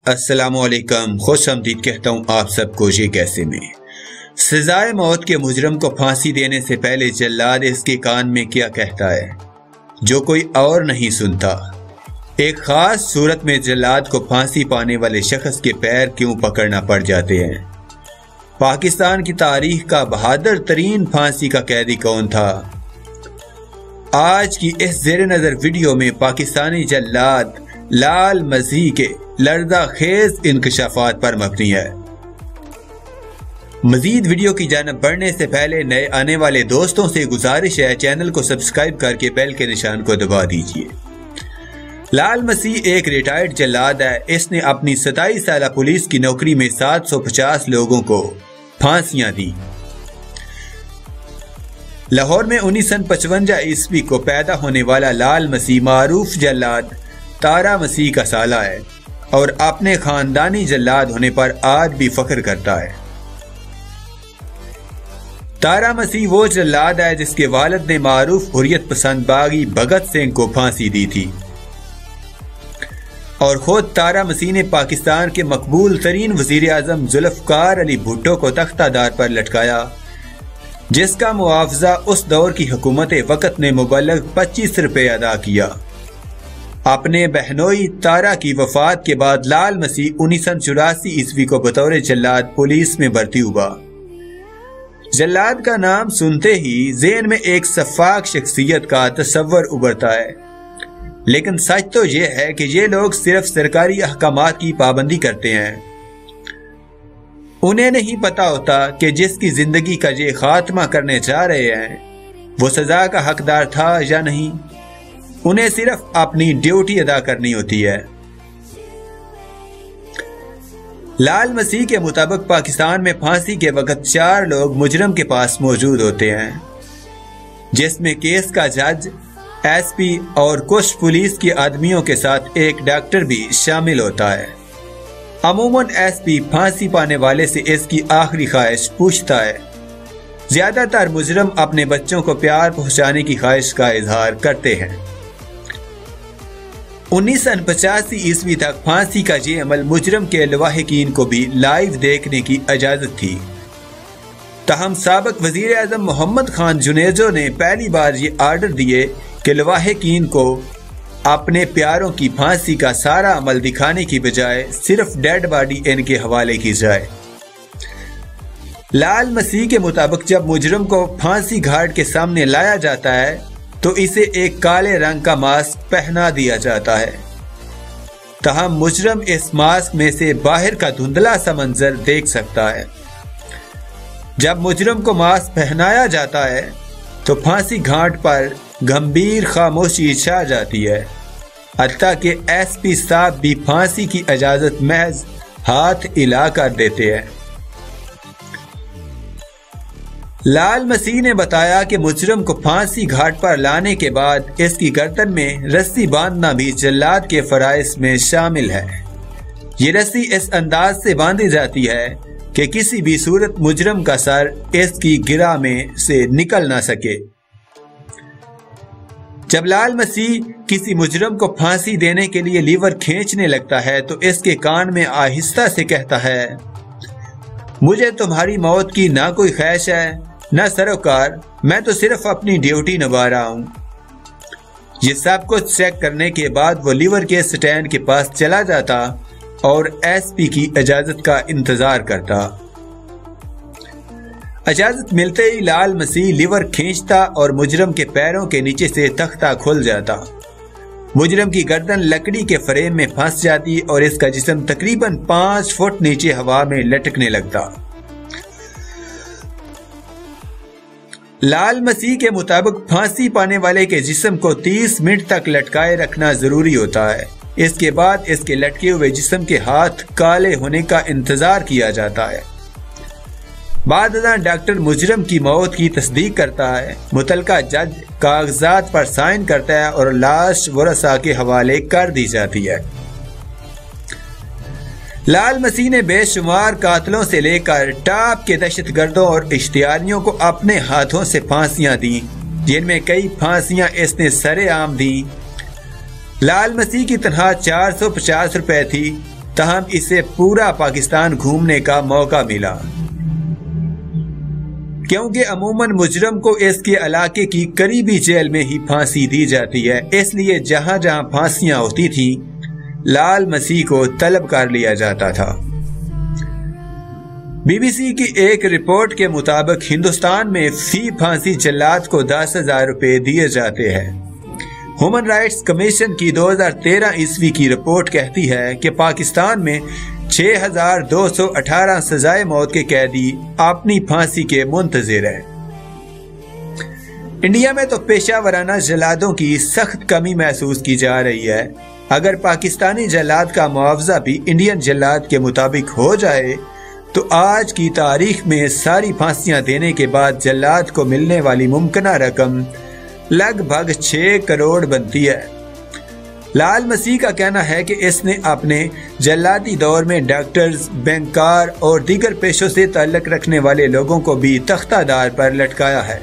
السلام علیکم، خوش آمدید کہتا ہوں آپ سب کو یہ کیسے میں۔ سزائے موت کے مجرم کو پھانسی دینے سے پہلے جلاد اس کے کان میں کیا کہتا ہے جو کوئی اور نہیں سنتا۔ ایک خاص صورت میں جلاد کو پھانسی پانے والے شخص کے پیر کیوں پکڑنا پڑ جاتے ہیں؟ پاکستان کی تاریخ کا بہادر ترین پھانسی کا قیدی کون تھا؟ آج کی اس زیر نظر ویڈیو میں پاکستانی جلاد لال مسیح کے لرزہ خیز انکشافات پر مبنی ہے۔ مزید ویڈیو کی جانب بڑھنے سے پہلے نئے آنے والے دوستوں سے گزارش ہے چینل کو سبسکرائب کر کے بیل کے نشان کو دبا دیجیے۔ لال مسیح ایک ریٹائرڈ جلاد ہے۔ اس نے اپنی 27 سالہ پولیس کی نوکری میں 750 لوگوں کو پھانسیاں دی۔ لاہور میں 1955 عیسوی کو پیدا ہونے والا لال مسیح معروف جلاد تارا مسیح کا سالہ ہے اور اپنے خاندانی جلاد ہونے پر آج بھی فخر کرتا ہے۔ تارا مسیح وہ جلاد ہے جس کے والد نے معروف حریت پسند باغی بھگت سنگھ کو پھانسی دی تھی اور خود تارا مسیح نے پاکستان کے مقبول ترین وزیر اعظم ذوالفقار علی بھٹو کو تختہ دار پر لٹکایا، جس کا معاوضہ اس دور کی حکومت وقت نے مبلغ 25 روپے ادا کیا۔ اپنے بہنوئی تارا کی وفات کے بعد لال مسیح 1984 عیسوی کو بطور جلاد پولیس میں بھرتی ہوا۔ جلاد کا نام سنتے ہی ذہن میں ایک سفاک شخصیت کا تصور ابھرتا ہے، لیکن سچ تو یہ ہے کہ یہ لوگ صرف سرکاری احکامات کی پابندی کرتے ہیں۔ انہیں نہیں پتا ہوتا کہ جس کی زندگی کا یہ خاتمہ کرنے جا رہے ہیں وہ سزا کا حقدار تھا یا نہیں۔ انہیں صرف اپنی ڈیوٹی ادا کرنی ہوتی ہے۔ لال مسیح کے مطابق پاکستان میں پھانسی کے وقت 4 لوگ مجرم کے پاس موجود ہوتے ہیں، جس میں کیس کا جج، ایس پی اور کچھ پولیس کے آدمیوں کے ساتھ ایک ڈاکٹر بھی شامل ہوتا ہے۔ عموماً ایس پی پھانسی پانے والے سے اس کی آخری خواہش پوچھتا ہے۔ زیادہ تر مجرم اپنے بچوں کو پیار پہنچانے کی خواہش کا اظہار کرتے ہیں۔ 1985 عیسوی تک پھانسی کا یہ عمل مجرم کے لواحقین کو بھی لائیو دیکھنے کی اجازت تھی، تاہم سابق وزیر اعظم محمد خان جنیجو نے پہلی بار یہ آرڈر دیے کہ لواحقین کو اپنے پیاروں کی پھانسی کا سارا عمل دکھانے کی بجائے صرف ڈیڈ باڈی ان کے حوالے کی جائے۔ لال مسیح کے مطابق جب مجرم کو پھانسی گھاٹ کے سامنے لایا جاتا ہے تو اسے ایک کالے رنگ کا ماسک پہنا دیا جاتا ہے، تاہم مجرم اس ماسک میں سے باہر کا دھندلا سا منظر دیکھ سکتا ہے۔ جب مجرم کو ماسک پہنایا جاتا ہے تو پھانسی گھاٹ پر گمبھیر خاموشی چھا جاتی ہے، حتیٰ کہ ایس پی صاحب بھی پھانسی کی اجازت محض ہاتھ ہلا کر دیتے ہیں۔ لال مسیح نے بتایا کہ مجرم کو پھانسی گھاٹ پر لانے کے بعد اس کی گردن میں رسی باندھنا بھی جلاد کے فرائض میں شامل ہے۔ یہ رسی اس انداز سے باندھی جاتی ہے کہ کسی بھی صورت مجرم کا سر اس کی گرہ میں سے نکل نہ سکے۔ جب لال مسیح کسی مجرم کو پھانسی دینے کے لیے لیور کھینچنے لگتا ہے تو اس کے کان میں آہستہ سے کہتا ہے، مجھے تمہاری موت کی نہ کوئی خواہش ہے نہ سروکار، میں تو صرف اپنی ڈیوٹی نبھا رہا ہوں۔ یہ سب کچھ چیک کرنے کے بعد وہ لیور کے سٹینڈ کے پاس چلا جاتا اور ایس پی کی اجازت کا انتظار کرتا۔ اجازت ملتے ہی لال مسیح لیور کھینچتا اور مجرم کے پیروں کے نیچے سے تختہ کھل جاتا۔ مجرم کی گردن لکڑی کے فریم میں پھنس جاتی اور اس کا جسم تقریباً 5 فٹ نیچے ہوا میں لٹکنے لگتا۔ لال مسیح کے مطابق پھانسی پانے والے کے جسم کو 30 منٹ تک لٹکائے رکھنا ضروری ہوتا ہے۔ اس کے بعد اس کے لٹکے ہوئے جسم کے ہاتھ کالے ہونے کا انتظار کیا جاتا ہے۔ بعد ازاں ڈاکٹر مجرم کی موت کی تصدیق کرتا ہے، متعلقہ جج کاغذات پر سائن کرتا ہے اور لاش ورثاء کے حوالے کر دی جاتی ہے۔ لال مسیح نے بے شمار قاتلوں سے لے کر ٹاپ کے دہشت گردوں اور اشتہاریوں کو اپنے ہاتھوں سے پھانسیاں دیں، جن میں کئی پھانسیاں اس نے سرے عام دیں۔ لال مسیح کی تنخواہ 450 روپے تھی۔ تاہم اسے پورا پاکستان گھومنے کا موقع ملا، کیونکہ عموماً مجرم کو اس کے علاقے کی قریبی جیل میں ہی پھانسی دی جاتی ہے، اس لیے جہاں جہاں پھانسیاں ہوتی تھیں لال مسیح کو طلب کر لیا جاتا تھا۔ بی بی سی کی ایک رپورٹ کے مطابق ہندوستان میں فی پھانسی جلاد کو 10,000 روپے دیے جاتے ہیں۔ ہیومن رائٹس کمیشن کی 2013 عیسوی کی رپورٹ کہتی ہے کہ پاکستان میں 6,218 سزائے موت کے قیدی اپنی پھانسی کے منتظر ہیں۔ انڈیا میں تو پیشہ ورانہ جلادوں کی سخت کمی محسوس کی جا رہی ہے۔ اگر پاکستانی جلاد کا معاوضہ بھی انڈین جلاد کے مطابق ہو جائے تو آج کی تاریخ میں ساری پھانسیاں دینے کے بعد جلاد کو ملنے والی ممکنہ رقم لگ بھگ 6 کروڑ بنتی ہے۔ لال مسیح کا کہنا ہے کہ اس نے اپنے جلادی دور میں ڈاکٹرز، بینکار اور دیگر پیشوں سے تعلق رکھنے والے لوگوں کو بھی تختہ دار پر لٹکایا ہے۔